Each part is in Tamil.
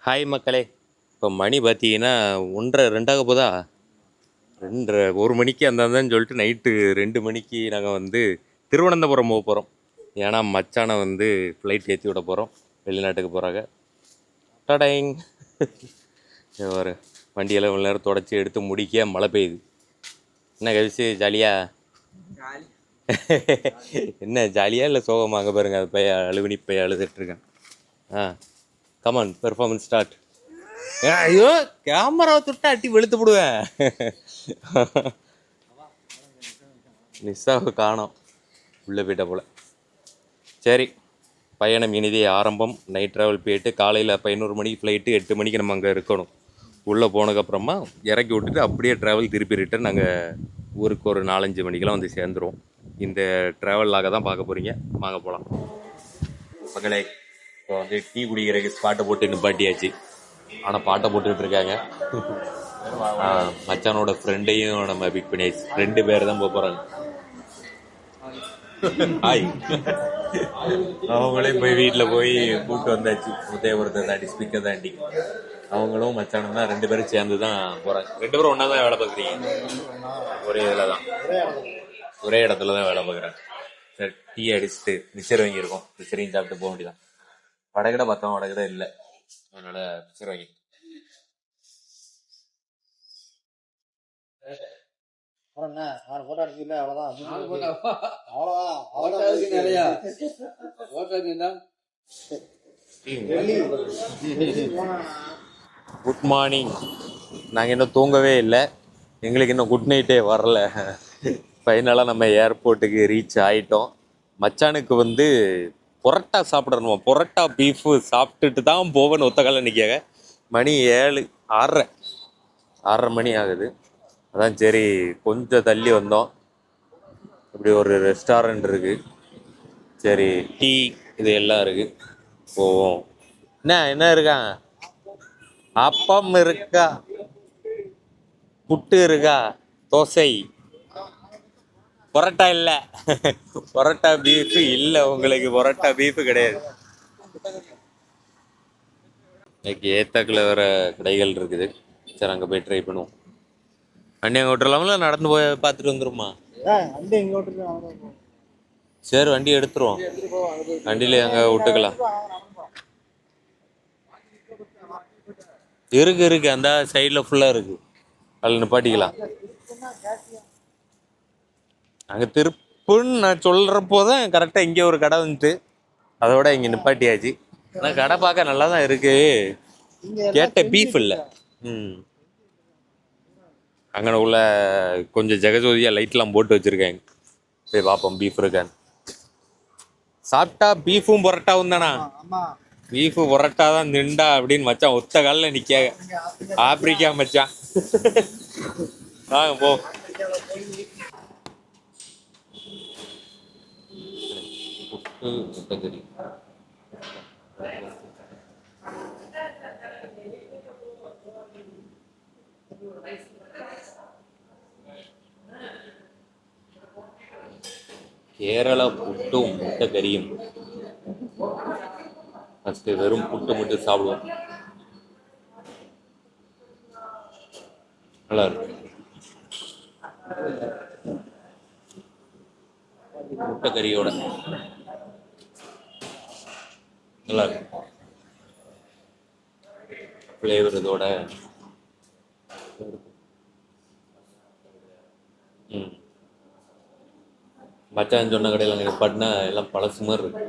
ஹாய் மக்களே. இப்போ மணி பார்த்தீங்கன்னா 1:30 2 போதா. 2:30 1 மணிக்கு அந்தாந்தான்னு சொல்லிட்டு நைட்டு 2 மணிக்கு நாங்கள் வந்து திருவனந்தபுரம் போக போகிறோம். ஏன்னா மச்சானை வந்து ஃப்ளைட் ஏற்றி விட போகிறோம். வெளிநாட்டுக்கு போகிறாங்க. டடைங் ஒரு வண்டியெல்லாம் இவ்வளோ நேரம் தொடச்சி எடுத்து முடிக்க மழை பெய்யுது. என்ன கவிச்சு ஜாலியா? என்ன ஜாலியாக இல்லை சோகமாக? அங்கே பாருங்க, அது பைய அழுவினி பைய அழுதுட்டுருக்கேன். ஆ, கமான் பெர்ஃபார்மன்ஸ் ஸ்டார்ட். ஐயோ, கேமராவை தொட்டு அட்டி வெளுத்து விடுவேன். நிஷாவை காணோம், உள்ளே போயிட்ட போல். சரி, பயணம் இனிதே ஆரம்பம். நைட் ட்ராவல் போயிட்டு காலையில் 11 மணிக்கு ஃப்ளைட்டு, 8 மணிக்கு நம்ம அங்கே இருக்கணும். உள்ளே போனதுக்கப்புறமா இறக்கி விட்டுட்டு அப்படியே ட்ராவல் திருப்பி ரிட்டன் நாங்கள் ஊருக்கு ஒரு 4-5 மணிக்கெலாம் வந்து சேர்ந்துருவோம். இந்த ட்ராவலாக தான் பார்க்க போகிறீங்க. வாங்க போகலாம் மகளே. இப்போ வந்து டீ குடிக்கிறதுக்கு பாட்டை போட்டு நிப்பாட்டியாச்சு. ஆனால் பாட்டை போட்டுக்கிட்டு இருக்காங்க. மச்சானோட ஃப்ரெண்டையும் நம்ம பிக் பண்ணியாச்சு. 2 பேர் தான் போக போகிறாங்க. ஹாய். அவங்களையும் போய் வீட்டில் போய் கூப்பிட்டு வந்தாச்சு. முத்தையபுரத்தை தாண்டி, ஸ்பீக்கர் தாண்டி. அவங்களும் மச்சானும் தான் 2 பேரும் சேர்ந்து தான் போகிறாங்க. 2 பேரும் ஒன்றா தான் வேலை பார்க்குறீங்க. ஒரே இதில் தான், ஒரே இடத்துல தான் வேலை பார்க்குறாங்க. சரி, டீ அடிச்சுட்டு மிச்சர் வாங்கியிருக்கோம். மிச்சரையும் சாப்பிட்டு போக வேண்டியதான். வடகடை பார்த்தோம், வடகடை இல்லை, அதனால மிச்சர் வாங்கி. Good morning. நாங்கள் இன்னும் தூங்கவே இல்லை. எங்களுக்கு இன்னும் குட் நைட்டே வரல. ஃபைனலாக நம்ம ஏர்போர்ட்டுக்கு ரீச் ஆகிட்டோம். மச்சானுக்கு வந்து பொரோட்டா சாப்பிடணுமா, பொரோட்டா பீஃபு சாப்பிட்டுட்டு தான் போவேன்னு ஒத்த கால நிற்காங்க. மணி 7, 6:30 மணி ஆகுது. அதான் சரி கொஞ்சம் தள்ளி வந்தோம். இப்படி ஒரு ரெஸ்டாரண்ட் இருக்குது. சரி, டீ இது எல்லாம் இருக்குது, போவோம். என்ன இருக்கா? அப்பம் இருக்கா, புட்டு இருக்கா, தோசை. பொரோட்டா இல்லை, பொரோட்டா பீஃபு இல்லை. உங்களுக்கு பொரோட்டா பீஃபு கிடையாது. இன்னைக்கு ஏத்தாக்கில் வேறு கடைகள் இருக்குது. சரி, அங்கே போய் ட்ரை பண்ணுவோம். வண்டி அங்கே விட்டுலாம்ல, நடந்து போய் பார்த்துட்டு வந்துருமா? சரி, வண்டி எடுத்துருவோம். வண்டியில அங்கே விட்டுக்கலாம். இருக்கு அந்த சைடில் ஃபுல்லாக இருக்குது. அதில் நிப்பாட்டிக்கலாம். அங்கே திருப்புன்னு நான் சொல்கிறப்போ தான் கரெக்டாக இங்கே ஒரு கடை வந்துட்டு, அதோட இங்கே நிப்பாட்டியாச்சு. ஆனால் கடை பார்க்க நல்லா தான் இருக்குது. கேட்ட பீஃப் இல்லை. அங்கே உள்ள கொஞ்சம் ஜெகஜோதியாக லைட்லாம் போட்டு வச்சுருக்காங்க. போய் பார்ப்போம் பீஃப் இருக்கான்னு. சாப்பிட்டா பீஃபும் பொரோட்டாவும் தானா? பீஃபு பொரோட்டா தான் நின்றா அப்படின்னு மச்சான் ஒத்த காலில் நிற்காங்க. ஆப்பிரிக்கா மச்சான். வாங்க போ. புட்டு முட்டைக்கறி. கேரளா புட்டும் முட்டைக்கறியும். ஃபஸ்ட்டு வெறும் புட்டு மட்டும் சாப்பிடுவோம். நல்லா இருக்கு. முட்டைக்கறியோட நல்லா இருக்கு. ஃப்ளேவர் இதோட. மச்சான் சொன்ன கடையில் அங்கே நிப்பாட்டினா எல்லாம் பழசு மாதிரி இருக்கு.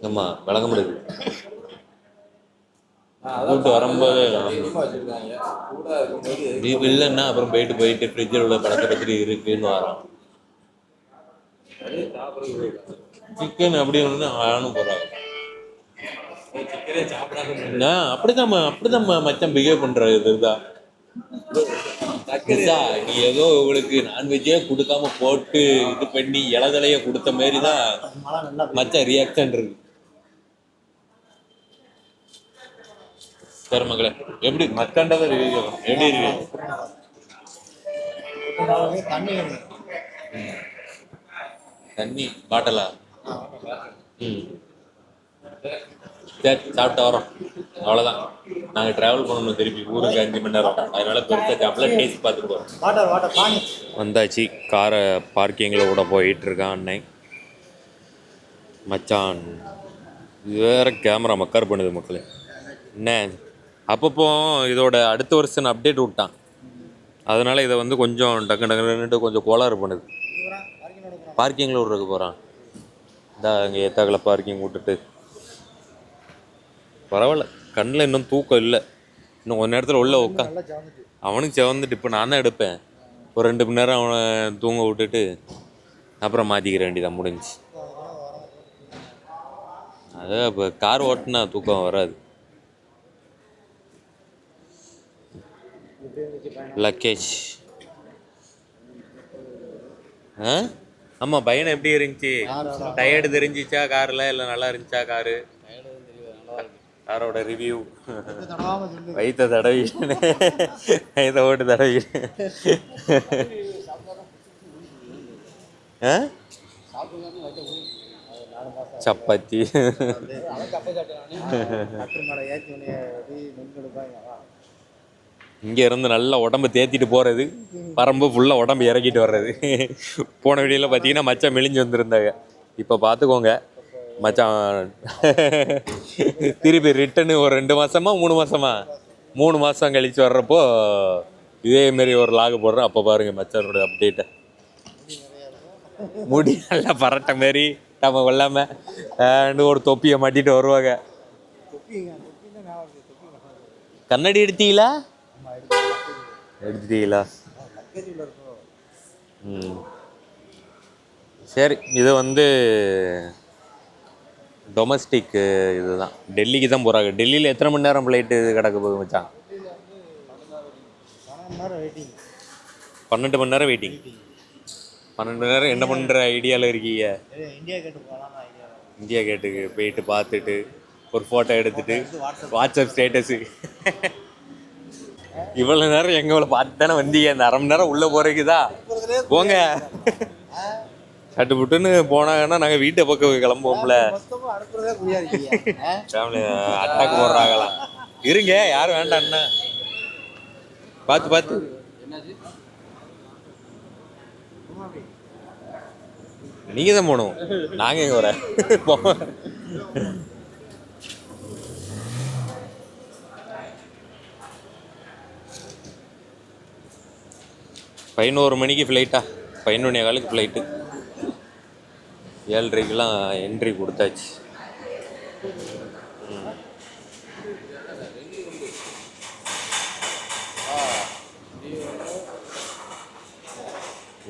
ஆமாம், விளங்க முடியுது. கூப்பிட்டு வரும்போது பீஃப் இல்லைன்னா அப்புறம் போயிட்டு ஃப்ரிட்ஜில் உள்ள பழக்க பத்திரி இருக்குன்னு வரோம். சிக்கன் அப்படி ஒன்று ஆனும் போகிறாங்க. அப்படிதான் மச்சான் பிஹேவ் பண்ற. இதுதான் நீ ஏதோ உங்களுக்கு நான்வெஜ்ஜே கொடுக்காம போட்டு இது பண்ணி இலதலைய கொடுத்த மாதிரி தான் மச்சான் ரியாக்ஷன் இருக்கு. சரி மகளே, எப்படி மச்சான்டா எப்படி இருக்கு? தண்ணி பாட்டலா? சரி, சாப்பிட்டு வரோம். அவ்வளோதான். நாங்கள் ட்ராவல் பண்ணணும் திருப்பி ஊருக்கு 5 மணி நேரம். அதனால பெருசாக சாப்பிடல, டேஸ்ட் பார்த்துட்டு போகிறோம். வந்தாச்சு. காரை பார்க்கிங்கில் கூட போயிட்டுருக்கான் அண்ணன் மச்சான். இது வேறு கேமரா மக்கார் பண்ணுது மக்களே. என்ன அப்பப்போ இதோட அடுத்த வருஷம் அப்டேட் விட்டான். அதனால் இதை வந்து கொஞ்சம் டக்கு டக்குன்னுட்டு கொஞ்சம் கோளாறு பண்ணுது. பார்க்கிங்கில் விட்றதுக்கு போகிறான். இந்தா அங்கே ஏத்தாக்கில் பார்க்கிங் விட்டுட்டு பரவாயில்ல. கண்ணில் இன்னும் தூக்கம் இல்லை. இன்னும் கொஞ்ச நேரத்தில் உள்ள அவனுக்கு செவந்துட்டு இப்போ நான் தான் எடுப்பேன். ஒரு 2 மணி நேரம் அவனை தூங்க விட்டுட்டு அப்புறம் மாற்றிக்கிற வேண்டியதான், முடிஞ்சு. அதான் இப்போ கார் ஓட்டினா தூக்கம் வராது. லக்கேஜ் ஆமாம். பையனை எப்படி இருந்துச்சு? டயர்டு தெரிஞ்சிச்சா காரில்? இல்லை நல்லா இருந்துச்சா காரு? காரோட ரிவ்யூ. வயிற்ற தடவி வயிற்ற ஓட்டு தடவி சப்பாத்தி. இங்கே இருந்து நல்லா உடம்பு தேத்திட்டு போகிறது, பரம்பு ஃபுல்லாக உடம்பு இறக்கிட்டு வர்றது. போன வீடியோவில் பார்த்தீங்கன்னா மச்சான் மெலிஞ்சு வந்திருந்தாங்க. இப்போ பார்த்துக்கோங்க மச்சான் திருப்பி ரிட்டனு ஒரு 2 மாதமா 3 மாதமா 3 மாதம் கழித்து வர்றப்போ இதேமாரி ஒரு லாகு போடுறேன். அப்போ பாருங்கள் மச்சானோட அப்டேட்டை. முடி நல்லா பரட்ட மாரி நம்ம கொள்ளாமல் ஒரு தொப்பியை மாட்டிட்டு வருவாங்க. கண்ணாடி எடுத்தீங்களா? எடுத்துட்டீங்களா? சரி. இது வந்து டொமஸ்டிக் இதுதான். டெல்லிக்கு தான் போகிறாங்க. டெல்லியில் எத்தனை மணி நேரம் ஃப்ளைட்டு கிடக்க போகுது மச்சான்? 12 மணி நேரம் வெயிட்டிங். 12 மணி நேரம் என்ன பண்ணுற ஐடியாவில் இருக்கீங்க? இந்தியா கேட்டுக்கு போயிட்டு பார்த்துட்டு ஒரு ஃபோட்டோ எடுத்துட்டு வாட்ஸ்அப் ஸ்டேட்டஸு. இவ்வளோ நேரம் எங்களை பார்த்து தானே வந்தீங்க. அந்த 1/2 மணி நேரம் உள்ளே போகிறதுக்குதா போங்க. சட்டுப்புட்டுன்னு போனாங்கன்னா நாங்கள் வீட்டை பக்கம் கிளம்புவோம்ல. Family attack போடுறாங்களாம். இருங்க, யாரும் வேண்டாம்ண்ணா. பார்த்து நீங்கள் தான் போகணும். நாங்கள் எங்கே வர போவோம். 11 மணிக்கு ஃப்ளைட்டா? 11:15 ஃப்ளைட்டு. 7:30க்கெலாம் என்ட்ரி கொடுத்தாச்சு.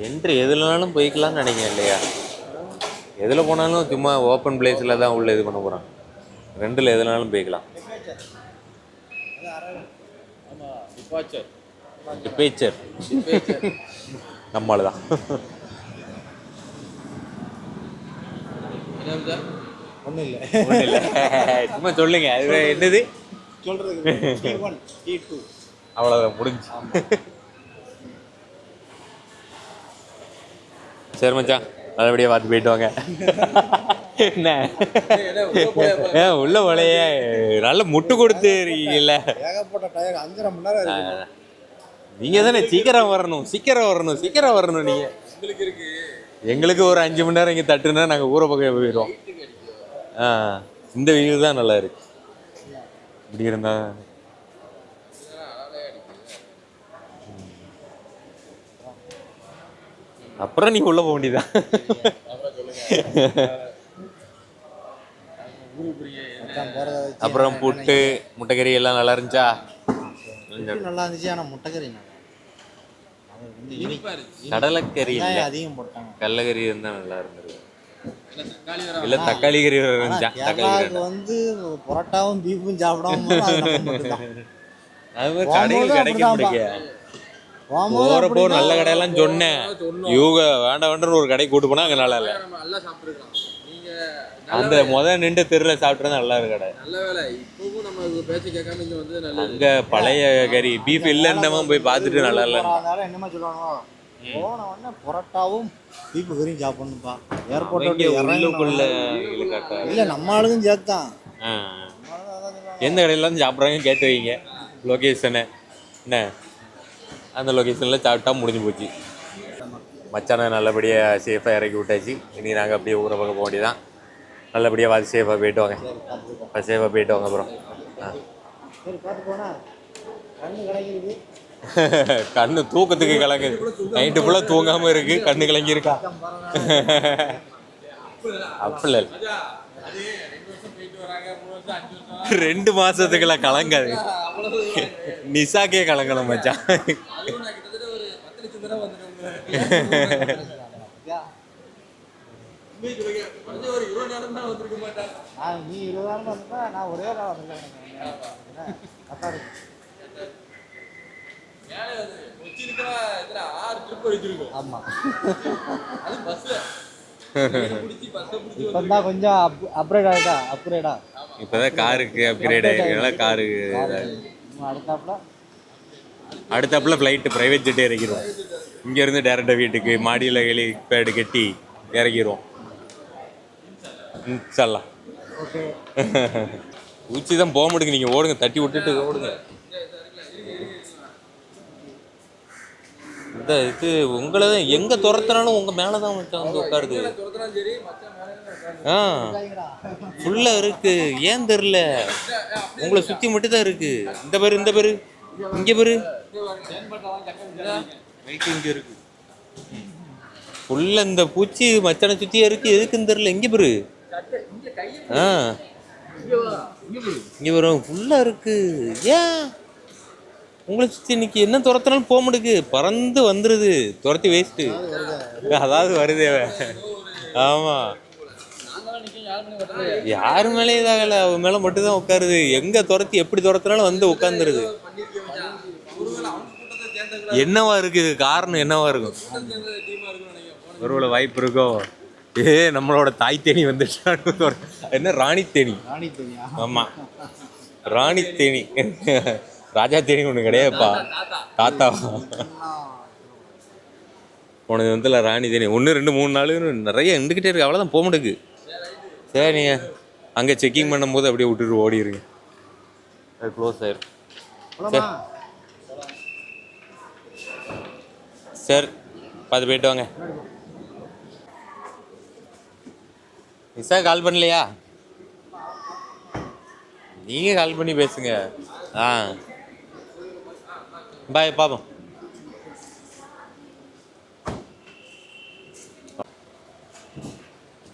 என்ட்ரி எதுலனாலும் போய்க்கலாம்னு நினைக்கிறேன் இல்லையா? எதில் போனாலும் சும்மா ஓப்பன் பிளேஸில் தான் உள்ள இது பண்ண போகிறான். 2ல் எதுனாலும் போய்க்கலாம். டிபேச்சர் நம்மள தான். ஒன்றும் இல்லை சும்மா சொல்லுங்க. அது என்னது சொல்றது? அவ்வளோதான், முடிஞ்சு. சரி மச்சான், நல்லபடியாக பார்த்து போயிட்டு வாங்க. என்ன உள்ள போலையே நல்ல முட்டு கொடுத்து இருக்கீங்கல்ல. நீங்க தானே சீக்கிரம் வரணும். நீங்க எங்களுக்கு ஒரு 5 மணி நேரம் இங்கே தட்டுனா நாங்கள் ஊரை பக்கம் போயிடுவோம். இந்த வியூ தான் நல்லா இருக்கு. இப்படி இருந்தா அப்புறம் நீ உள்ள போக வேண்டியதான். அப்புறம் புட்டு முட்டைக்கறி எல்லாம் நல்லா இருந்துச்சா? நல்லா இருந்துச்சு. ஆனால் முட்டைக்கறி கடலைக்கறி அதிகம் போட்டாங்க. கடலைக்கறி இருந்தா நல்லா இருந்தது. இல்ல தக்காளி கறி இருந்துச்சா? தக்காளி வந்து பரோட்டாவும் பீஃபும் சாப்பிடாம அது கடையில் கிடைக்க முடியல. போறப்போ நல்ல கடையெல்லாம் சொன்னேன். இவங்க வேண்டாம் ஒரு கடைக்கு கூட்டு போனா அங்க நல்லா இல்ல. அந்த நின்று தெருல சாப்பிட்டு நல்லா இருக்கு கடை. அங்க பழைய கறி பீஃப் இல்லைன்னு போய் பார்த்துட்டு நல்லா இல்ல. என்னமா சொல்லுவாங்க, போன உடனே பரோட்டாவும் பீஃப் கறியும் சாப்பிடணும்பா. ஏர்போர்ட் உள்ளுக்குள்ள இல்ல நம்ம ஆளுக்கும் சேர்த்தான். எந்த கடையிலேருந்து சாப்பிட்றாங்க கேட்டு வைங்க லொக்கேஷனை என்ன, அந்த லொக்கேஷனில் சாப்பிட்டா முடிஞ்சு போச்சு. மச்சானை நல்லபடியாக சேஃபாக இறக்கி விட்டாச்சு. இனி நாங்கள் அப்படியே ஊரை பக்கம் போக வேண்டியதான். நல்லபடியாக பார்த்து சேஃபாக போயிட்டு வாங்க. சேஃபாக போயிட்டு வாங்க அப்புறம். சரி பார்த்து போனா கண்ணு கிடைக்கிறது. கண்ணு தூக்கத்துக்கு கலங்குது. நைட்டு ஃபுல்லாக தூங்காமல் இருக்கு, கண்ணு கலங்கியிருக்கா. அப்படில 2 மாசத்துக்குலாம் கலங்காது. நிசாக்கே கலங்கணும் மச்சான். நீ 20 நாள் வந்தா நான் ஒரே நாள் வந்துருக்கேன். ஆமா இப்பதான் கொஞ்சம் அப்கிரேட் அப்கிரேடா இப்பதான் காருக்கு அப்கிரேட் ஆயிருக்கனால காரு அடுத்தாப்புல ஃப்ளைட்டு ப்ரைவேட் ஜெட்டே இறக்கிடுவோம். இங்கேருந்து டேரெக்டாக வீட்டுக்கு மாடியில் ஹெலிபேடு கட்டி இறக்கிடுவோம் இன்ஷால்லா. உச்சி தான் போக மாட்டேங்க, நீங்கள் ஓடுங்க, தட்டி விட்டுட்டு ஓடுங்க. இந்த இது உங்களை தான் எங்கே துரத்துனாலும் உங்கள் மேலே தான் வந்து உட்காருது. ஆ ஃபுல்லாக இருக்கு, ஏன் தெரில, உங்களை சுற்றி மட்டும் தான் இருக்கு. இந்த பேர் இங்கே பேர் இங்கே இருக்கு ஃபுல்லாக. இந்த பூச்சி மச்சானை சுற்றியே இருக்கு, எதுக்குன்னு தெரில. இங்கே பேர் ஆ இங்கே வரும் ஃபுல்லாக இருக்கு. ஏன் உங்களை சுற்றி இன்னைக்கு என்ன துரத்தினாலும் போக மாட்டேங்குது, பறந்து வந்துடுது, துரத்தி வேஸ்ட்டு. அதாவது வருதே. ஆமாம் யாரு மேலே இதாகலை, அவன் மேலே மட்டும்தான் உட்காருது. எங்கே துரத்தி எப்படி துரத்தினாலும் வந்து உட்காந்துருது. என்னவா இருக்குது காரணம், என்னவா இருக்கும்? ஒருவேளை வாய்ப்பு இருக்கோ. நம்மளோட தாய் தேனி வந்துட்டான்னு. என்ன ராணி தேனி? ஆமாம் ராணி தேனி. ராஜா தேனி ஒன்று கிடையாதுப்பா, தாத்தா போனது வந்து ராணி தேனி. 1 2 3 4 நிறைய இருந்துக்கிட்டே இருக்கு, அவ்வளோதான் போக மாட்டேங்குது. சரி நீங்கள் அங்கே செக்கிங் பண்ணும்போது அப்படியே விட்டுட்டு ஓடிடுங்க, அது க்ளோஸ் ஆயிரும். சரி பார்த்து போயிட்டு வாங்க. நிஷா கால் பண்ணலையா? நீங்கள் கால் பண்ணி பேசுங்க. ஆ பாய், பாப்போம்.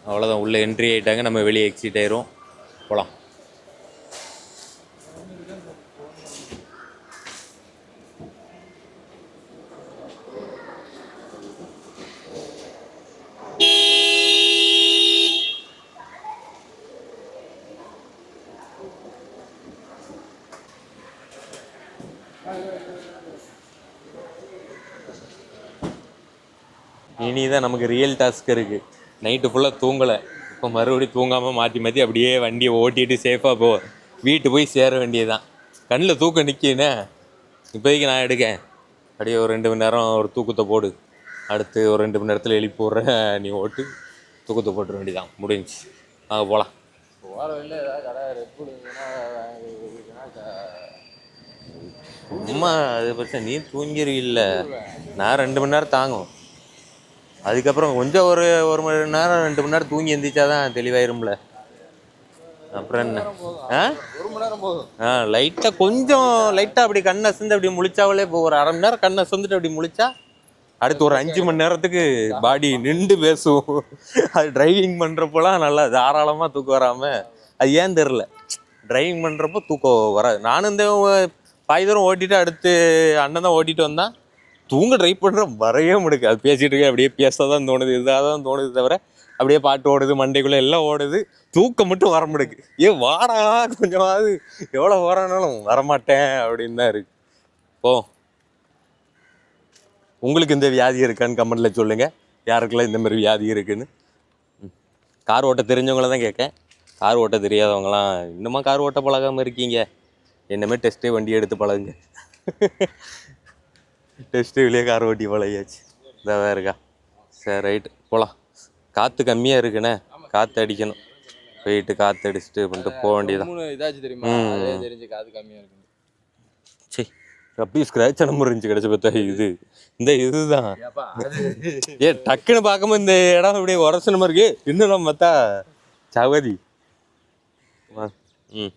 அவ்வளோதான், உள்ளே என்ட்ரி ஆகிட்டாங்க, நம்ம வெளியே எக்ஸிட் ஆயிரும். போகலாம். இனிதான் நமக்கு ரியல் டாஸ்க் இருக்குது. நைட்டு ஃபுல்லாக தூங்கலை, இப்போ மறுபடியும் தூங்காமல் மாற்றி அப்படியே வண்டியை ஓட்டிட்டு சேஃபாக வீட்டு போய் சேர வேண்டியதுதான். கண்ணில் தூக்கம் நிற்கினே. இப்போதைக்கு நான் எடுக்கேன், அப்படியே ஒரு 2 மணி நேரம் ஒரு தூக்கத்தை போடு, அடுத்து ஒரு 2 மணி நேரத்தில் எழுப்பி விட்றேன், நீ ஓட்டு தூக்கத்தை போட்டுற வேண்டியதான், முடிஞ்சு. போகலாம். சும்மா அது பற்றி நீ தூங்கிடுவில்ல, நான் 2 மணி நேரம் தாங்கும். அதுக்கப்புறம் கொஞ்சம் ஒரு மணி நேரம் 2 மணி நேரம் தூங்கி எந்திரிச்சாதான் தெளிவாயிரும்ல. அப்புறம் என்ன? லைட்டாக அப்படி கண்ணை அசந்து அப்படி முழிச்சாவலே இப்போ ஒரு 1/2 மணி நேரம் கண்ணை அசந்துட்டு அப்படி முழிச்சா அடுத்து ஒரு 5 மணி நேரத்துக்கு பாடி நின்று பேசும். அது டிரைவிங் பண்ணுறப்போலாம் நல்லா தாராளமாக தூக்கம் வராமல், அது ஏன் தெரில, டிரைவிங் பண்ணுறப்போ தூக்கம் வராது. நானும் இந்த பாதி தூரம் ஓட்டிட்டு அடுத்து அண்ணன் தான் ஓட்டிட்டு வந்தான், தூங்க ட்ரை பண்ணுறேன், வரையே முடியாது. அது பேசிகிட்டு இருக்கேன், அப்படியே பேச தான் தோணுது, இதாக தான் தோணுது தவிர அப்படியே பாட்டு ஓடுது, மண்டைக்குள்ளே எல்லாம் ஓடுது, தூக்கம் மட்டும் வர முடியுது. வாடா கொஞ்சமாவது, எவ்வளோ வரானாலும் வரமாட்டேன் அப்படின்னு தான் இருக்கு. உங்களுக்கு இந்த வியாதி இருக்கான்னு கமெண்ட்டில் சொல்லுங்கள், யாருக்கெல்லாம் இந்த மாதிரி வியாதி இருக்குன்னு. கார் ஓட்ட தெரிஞ்சவங்கள தான் கேட்கேன், கார் ஓட்ட தெரியாதவங்களாம் இன்னுமா கார் ஓட்ட பழகாமல் இருக்கீங்க, என்னமே டெஸ்ட்டே வண்டி எடுத்து பழகுங்க. டெஸ்ட்டு கார் ஓட்டி பழகியாச்சு, இதாக இருக்கா. சரி ரைட்டு போகலாம். காற்று கம்மியாக இருக்குண்ணே, காற்று அடிக்கணும். போயிட்டு காற்றடிச்சிட்டு பண்ணிட்டு போக வேண்டியதான். 3 இதாச்சு தெரியுமா? அதே தெரிஞ்சு காது கம்மியா இருக்கு. சரி அப்படியே ஸ்க்ராட்ச் நம்பர் இருந்துச்சு கிடைச்ச பார்த்தா இது இந்த இதுதான். டக்குன்னு பார்க்கும்போது இந்த இடம் அப்படியே உரசனமா இருக்கு. இன்னும் நம்ம பார்த்தா சவதி. ம்